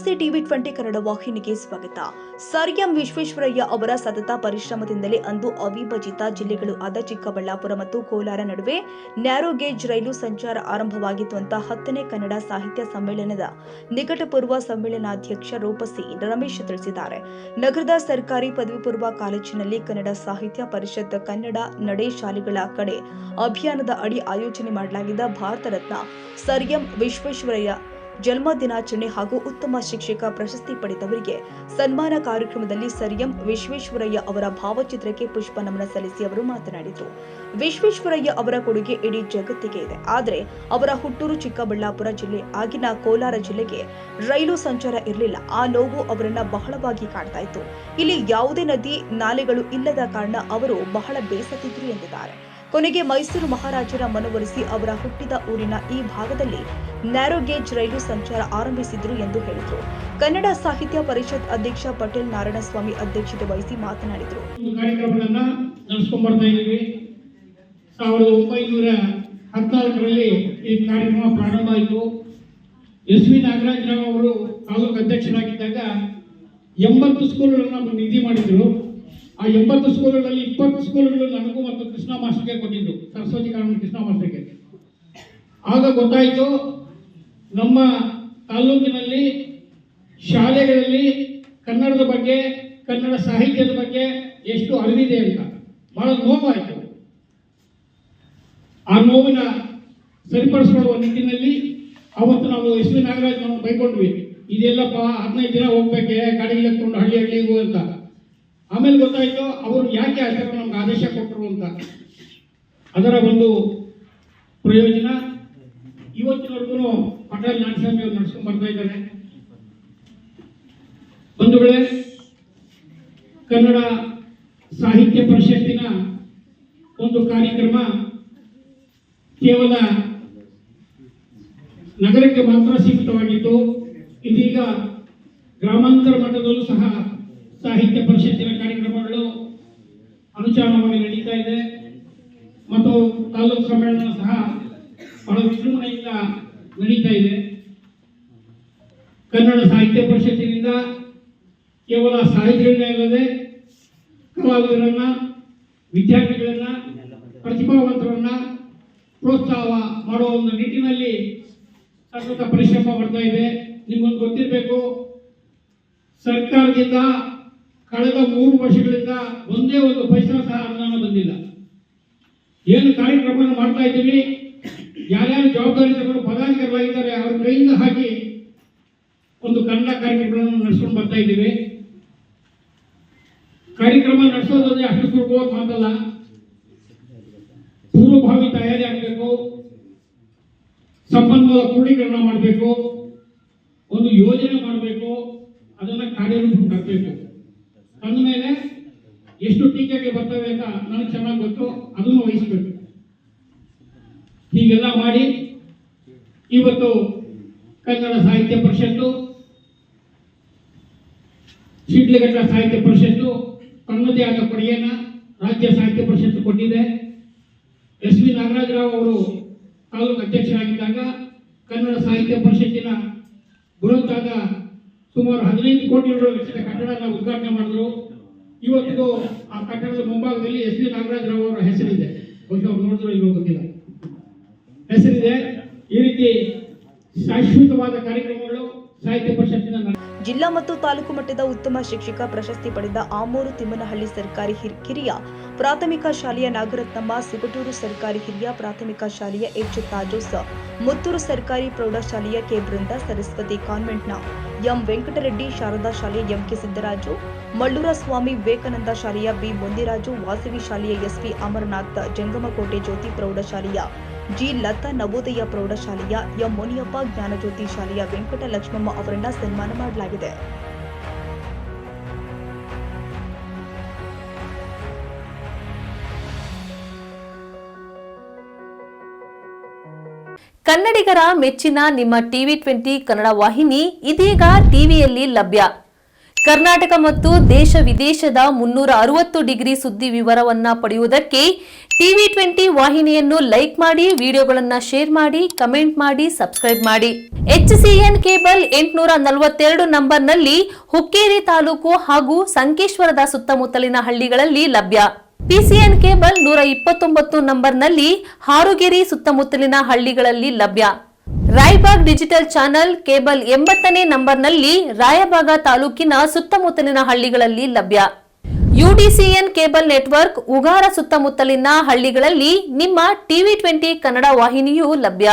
ನಮಸ್ತೆ ಟಿವಿ 20 ಕನ್ನಡ ವಾಹಿನಿಗೆ ಸ್ವಾಗತ. ಸರ್ ಎಂ ವಿಶ್ವೇಶ್ವರಯ್ಯ ಅವರ ಸತತ ಪರಿಶ್ರಮದಿಂದಲೇ ಅಂದು ಅವಿಭಜಿತ ಜಿಲ್ಲೆಗಳು ಆದ ಚಿಕ್ಕಬಳ್ಳಾಪುರ ಮತ್ತು ಕೋಲಾರ ನಡುವೆ ನ್ಯಾರೋ ಗೇಜ್ ರೈಲು ಸಂಚಾರ ಆರಂಭವಾಗಿತ್ತು ಅಂತ 10ನೇ ಕನ್ನಡ ಸಾಹಿತ್ಯ ಸಮ್ಮೇಳನದ ನಿಕಟಪೂರ್ವ ಸಮ್ಮೇಳನಾಧ್ಯಕ್ಷ ರೂಪಸಿ ರಮೇಶ್ ತಿಳಿಸಿದ್ದಾರೆ. ನಗರದ ಸರ್ಕಾರಿ ಪದವಿ ಪೂರ್ವ ಕಾಲೇಜಿನಲ್ಲಿ ಕನ್ನಡ ಸಾಹಿತ್ಯ ಪರಿಷತ್ ಕನ್ನಡ ನಡೆ ಶಾಲೆಗಳ ಕಡೆ ಅಭಿಯಾನದ ಅಡಿ ಆಯೋಜನೆ ಮಾಡಲಾಗಿದ್ದ ಭಾರತ ರತ್ನ ಸರ್ ಎಂ ವಿಶ್ವೇಶ್ವರಯ್ಯ ಜನ್ಮ ದಿನಾಚರಣೆ ಹಾಗೂ ಉತ್ತಮ ಶಿಕ್ಷಕ ಪ್ರಶಸ್ತಿ ಪಡೆದವರಿಗೆ ಸನ್ಮಾನ ಕಾರ್ಯಕ್ರಮದಲ್ಲಿ ಸರ್ ಎಂ ವಿಶ್ವೇಶ್ವರಯ್ಯ ಅವರ ಭಾವಚಿತ್ರಕ್ಕೆ ಪುಷ್ಪ ನಮನ ಸಲ್ಲಿಸಿ ಅವರು ಮಾತನಾಡಿದರು. ವಿಶ್ವೇಶ್ವರಯ್ಯ ಅವರ ಕೊಡುಗೆ ಇಡೀ ಜಗತ್ತಿಗೆ ಇದೆ. ಆದರೆ ಅವರ ಹುಟ್ಟೂರು ಚಿಕ್ಕಬಳ್ಳಾಪುರ ಜಿಲ್ಲೆ, ಆಗಿನ ಕೋಲಾರ ಜಿಲ್ಲೆಗೆ ರೈಲು ಸಂಚಾರ ಇರಲಿಲ್ಲ. ಆ ನೋವು ಅವರನ್ನ ಬಹಳವಾಗಿ ಕಾಡ್ತಾ ಇತ್ತು. ಇಲ್ಲಿ ಯಾವುದೇ ನದಿ ನಾಲೆಗಳು ಇಲ್ಲದ ಕಾರಣ ಅವರು ಬಹಳ ಬೇಸತ್ತಿದ್ರು ಎಂದಿದ್ದಾರೆ. ಕೊನೆಗೆ ಮೈಸೂರು ಮಹಾರಾಜರ ಮನವೊಲಿಸಿ ಅವರ ಹುಟ್ಟಿದ ಊರಿನ ಈ ಭಾಗದಲ್ಲಿ ನ್ಯಾರೋ ಗೇಜ್ ರೈಲು ಸಂಚಾರ ಆರಂಭಿಸಿದ್ರು ಎಂದು ಹೇಳಿದರು. ಕನ್ನಡ ಸಾಹಿತ್ಯ ಪರಿಷತ್ ಅಧ್ಯಕ್ಷ ಪಟೇಲ್ ನಾರಾಯಣಸ್ವಾಮಿ ಅಧ್ಯಕ್ಷತೆ ವಹಿಸಿ ಮಾತನಾಡಿದರು. ಕಾರ್ಯಕ್ರಮಗಳನ್ನ ನಡೆಸಿಕೊಂಡು 1914ರಲ್ಲಿ ಈ ಕಾರ್ಯಕ್ರಮ ಪ್ರಾರಂಭ ಆಯಿತು. ಎಸ್ ವಿ ನಾಗರಾಜರಾವ್ ಅವರು ತಾಲೂಕು ಅಧ್ಯಕ್ಷರಾಗಿದ್ದಾಗ 80 ಸ್ಕೂಲ್ಗಳನ್ನ ನಿಧಿ ಮಾಡಿದ್ರು. ಆ 80 ಸ್ಕೂಲ್ಗಳಲ್ಲಿ 20 ಸ್ಕೂಲ್ಗಳು ನನಗೂ ಮತ್ತು ಕೃಷ್ಣ ಮಾಸ್ಟರ್ಗೆ ಕೊಟ್ಟಿದ್ರು, ಸರಸ್ವತಿ ಕಾನೂನು ಕೃಷ್ಣ ಮಾಸ್ಟರ್ಗೆ. ಆಗ ಗೊತ್ತಾಯಿತು ನಮ್ಮ ತಾಲೂಕಿನಲ್ಲಿ ಶಾಲೆಗಳಲ್ಲಿ ಕನ್ನಡದ ಬಗ್ಗೆ, ಕನ್ನಡ ಸಾಹಿತ್ಯದ ಬಗ್ಗೆ ಎಷ್ಟು ಅರಿವಿದೆ ಅಂತ ಬಹಳ ನೋವಾಯಿತು. ಆ ನೋವಿನ ಸರಿಪಡಿಸಿಕೊಳ್ಳುವ ನಿಟ್ಟಿನಲ್ಲಿ ಅವತ್ತು ನಾವು ಎಸ್ ವಿ ನಾಗರಾಜ್ ನಾವು ಬೈಕೊಂಡ್ವಿ, ಇದೆಲ್ಲಪ್ಪ 15 ದಿನ ಹೋಗ್ಬೇಕೆ ಗಾಡಿ ಎತ್ಕೊಂಡು ಹಳ್ಳಿಗೂ ಅಂತ. ಆಮೇಲೆ ಗೊತ್ತಾಯಿತು ಅವರು ಯಾಕೆ ಅಷ್ಟೇ ನಮ್ಗೆ ಆದೇಶ ಕೊಟ್ಟರು ಅಂತ. ಅದರ ಒಂದು ಪ್ರಯೋಜನ ಇವತ್ತಿನವರೆಗೂ ಪಟೇಲ್ ನಾರಾಯಣಸ್ವಾಮಿ ಅವರು ನಡೆಸ್ಕೊಂಡು ಬರ್ತಾ ಇದ್ದಾರೆ. ಬಂಧುಗಳೇ, ಕನ್ನಡ ಸಾಹಿತ್ಯ ಪರಿಷತ್ತಿನ ಒಂದು ಕಾರ್ಯಕ್ರಮ ಕೇವಲ ನಗರಕ್ಕೆ ಮಾತ್ರ ಸೀಮಿತವಾಗಿತ್ತು. ಇದೀಗ ಗ್ರಾಮಾಂತರ ಮಟ್ಟದಲ್ಲೂ ಸಹ ಸಾಹಿತ್ಯ ಪರಿಷತ್ತಿನ ಕಾರ್ಯಕ್ರಮಗಳು ಅನುಚಾನವಾಗಿ ನಡೀತಾ ಇದೆ ಮತ್ತು ತಾಲೂಕು ಸಮ್ಮೇಳನ ಸಹ ಬಹಳ ವಿಜೃಂಭಣೆಯಿಂದ ನಡೀತಾ ಇದೆ. ಕನ್ನಡ ಸಾಹಿತ್ಯ ಪರಿಷತ್ತಿನಿಂದ ಕೇವಲ ಸಾಹಿತಿಗಳನ್ನೇ ಅಲ್ಲದೆ ಕಲಾವಿದರನ್ನ, ವಿದ್ಯಾರ್ಥಿಗಳನ್ನ, ಪ್ರತಿಭಾವಂತರನ್ನ ಪ್ರೋತ್ಸಾಹ ಮಾಡುವ ಒಂದು ನಿಟ್ಟಿನಲ್ಲಿ ಸತತ ಪರಿಶ್ರಮ ಮಾಡ್ತಾ ಇದೆ. ನಿಮಗೊಂದು ಗೊತ್ತಿರಬೇಕು, ಸರ್ಕಾರದಿಂದ ಕಳೆದ 3 ವರ್ಷಗಳಿಂದ ಒಂದೇ ಒಂದು ಪೈಸಾ ಸಹ ಅನುದಾನ ಬಂದಿಲ್ಲ. ಏನು ಕಾರ್ಯಕ್ರಮ ಮಾಡ್ತಾ ಇದ್ದೀವಿ, ಯಾರ್ಯಾರು ಜವಾಬ್ದಾರಿ ತಗೊಂಡು ಪದಾಧಿಕಾರಿಗಳಾಗಿದ್ದಾರೆ ಅವ್ರ ಕೈಯಿಂದ ಹಾಕಿ ಒಂದು ಕನ್ನಡ ಕಾರ್ಯಕ್ರಮಗಳನ್ನು ನಡೆಸ್ಕೊಂಡು ಬರ್ತಾ ಇದ್ದೀವಿ. ಕಾರ್ಯಕ್ರಮ ನಡೆಸೋದಂದ್ರೆ ಅಷ್ಟು ಸುಲಭವಾಗಿ ಮಾತಲ್ಲ. ಪೂರ್ವಭಾವಿ ತಯಾರಿ ಆಗಬೇಕು, ಸಂಪನ್ಮೂಲ ಕ್ರೋಢೀಕರಣ ಮಾಡಬೇಕು, ಒಂದು ಯೋಜನೆ ಮಾಡಬೇಕು, ಅದನ್ನ ಕಾರ್ಯರೂಪಕ್ಕೆ ತರಬೇಕು. ಅಂದಮೇಲೆ ಎಷ್ಟು ಟೀಕೆಗೆ ಬರ್ತವೆ ಅಂತ ನನಗೆ ಚೆನ್ನಾಗಿ ಗೊತ್ತು, ಅದನ್ನು ವಹಿಸಬೇಕು. ಹೀಗೆಲ್ಲ ಮಾಡಿ ಇವತ್ತು ಕನ್ನಡ ಸಾಹಿತ್ಯ ಪರಿಷತ್ತು, ಶಿಡ್ಲಘಟ್ಟ ಸಾಹಿತ್ಯ ಪರಿಷತ್ತು ತನ್ನದೇ ಆದ ಕೊಡುಗೆಯನ್ನು ರಾಜ್ಯ ಸಾಹಿತ್ಯ ಪರಿಷತ್ತು ಕೊಟ್ಟಿದೆ. ಎಸ್ ವಿ ನಾಗರಾಜರಾವ್ ಅವರು ತಾಲೂಕು ಅಧ್ಯಕ್ಷರಾಗಿದ್ದಾಗ ಕನ್ನಡ ಸಾಹಿತ್ಯ ಪರಿಷತ್ತಿನ ಬೃಹತ್ತಾದ ಸುಮಾರು 15 ಕೋಟಿ ವೆಚ್ಚದ ಕಟ್ಟಡನ ಉದ್ಘಾಟನೆ ಮಾಡಿದ್ರು. ಇವತ್ತಿಗೂ ಆ ಕಟ್ಟಡದ ಮುಂಭಾಗದಲ್ಲಿ ಎಸ್ ವಿ ನಾಗರಾಜರಾವ್ ಅವರ ಹೆಸರಿದೆ. ಬಹುಶಃ ಅವ್ರು ನೋಡಿದ್ರು ಇಲ್ಲೋ ಗೊತ್ತಿಲ್ಲ, ಹೆಸರಿದೆ. ಈ ರೀತಿ ಶಾಶ್ವತವಾದ ಕಾರ್ಯಕ್ರಮಗಳು ಸಾಹಿತ್ಯ ಪರಿಷತ್ತಿನ ಜಿಲ್ಲಾ ಮತ್ತು ತಾಲೂಕು ಮಟ್ಟದ ಉತ್ತಮ ಶಿಕ್ಷಕ ಪ್ರಶಸ್ತಿ ಪಡೆದ ಆಮೂರು ತಿಮ್ಮನಹಳ್ಳಿ ಸರ್ಕಾರಿ ಕಿರಿಯ ಪ್ರಾಥಮಿಕ ಶಾಲೆಯ ನಾಗರತ್ನಮ್ಮ, ಸಿಗಟೂರು ಸರ್ಕಾರಿ ಹಿರಿಯ ಪ್ರಾಥಮಿಕ ಶಾಲೆಯ ಎಚ್ ತಾಜೋಸ್, ಮುತ್ತೂರು ಸರ್ಕಾರಿ ಪ್ರೌಢಶಾಲೆಯ ಕೆ ಬೃಂದ, ಸರಸ್ವತಿ ಕಾನ್ವೆಂಟ್ನ ಎಂ ವೆಂಕಟರೆಡ್ಡಿ, ಶಾರದಾ ಶಾಲೆಯ ಎಂಕೆ ಸಿದ್ದರಾಜು, ಮಳ್ಳೂರ ಸ್ವಾಮಿ ವಿವೇಕಾನಂದ ಶಾಲೆಯ ಬಿ ಮೊಂದಿರಾಜು, ವಾಸವಿ ಶಾಲೆಯ ಎಸ್ವಿ ಅಮರನಾಥ್, ಜಂಗಮಕೋಟೆ ಜ್ಯೋತಿ ಪ್ರೌಢಶಾಲೆಯ ಜಿ ಲತಾ, ನವೋದಯ ಪ್ರೌಢಶಾಲೆಯ ಎಂ ಮುನಿಯಪ್ಪ, ಜ್ಞಾನಜ್ಯೋತಿ ಶಾಲೆಯ ವೆಂಕಟ ಲಕ್ಷ್ಮಮ್ಮ ಅವರನ್ನ ಸನ್ಮಾನ ಮಾಡಲಾಗಿದೆ. ಕನ್ನಡಿಗರ ಮೆಚ್ಚಿನ ನಿಮ್ಮ ಟಿವಿ 20 ಕನ್ನಡ ವಾಹಿನಿ ಇದೀಗ ಟಿವಿಯಲ್ಲಿ ಲಭ್ಯ. ಕರ್ನಾಟಕ ಮತ್ತು ದೇಶ ವಿದೇಶದ 360 ಡಿಗ್ರಿ ಸುದ್ದಿ ವಿವರವನ್ನ ಪಡೆಯುವುದಕ್ಕೆ TV20 ವಾಹಿನಿಯನ್ನು ಲೈಕ್ ಮಾಡಿ, ವಿಡಿಯೋಗಳನ್ನು ಶೇರ್ ಮಾಡಿ, ಕಮೆಂಟ್ ಮಾಡಿ, ಸಬ್ಸ್ಕ್ರೈಬ್ ಮಾಡಿ. HCN ಕೇಬಲ್ 842 ನಂಬರ್ನಲ್ಲಿ ಹುಕ್ಕೇರಿ ತಾಲೂಕು ಹಾಗೂ ಸಂಕೇಶ್ವರದ ಸುತ್ತಮುತ್ತಲಿನ ಹಳ್ಳಿಗಳಲ್ಲಿ ಲಭ್ಯ. PCN ಕೇಬಲ್ 129 ನಂಬರ್ನಲ್ಲಿ ಹಾರುಗೆರೆ ಸುತ್ತಮುತ್ತಲಿನ ಹಳ್ಳಿಗಳಲ್ಲಿ ಲಭ್ಯ. ರಾಯಬಾಗ್ ಡಿಜಿಟಲ್ ಚಾನೆಲ್ ಕೇಬಲ್ 80ನೇ ನಂಬರ್ನಲ್ಲಿ ರಾಯಬಾಗ ತಾಲೂಕಿನ ಸುತ್ತಮುತ್ತಲಿನ ಹಳ್ಳಿಗಳಲ್ಲಿ ಲಭ್ಯ. UDCN ಕೇಬಲ್ ನೆಟ್ವರ್ಕ್ ಉಗಾರ ಸುತ್ತಮುತ್ತಲಿನ ಹಳ್ಳಿಗಳಲ್ಲಿ ನಿಮ್ಮ TV20 ಕನ್ನಡ ವಾಹಿನಿಯೂ ಲಭ್ಯ.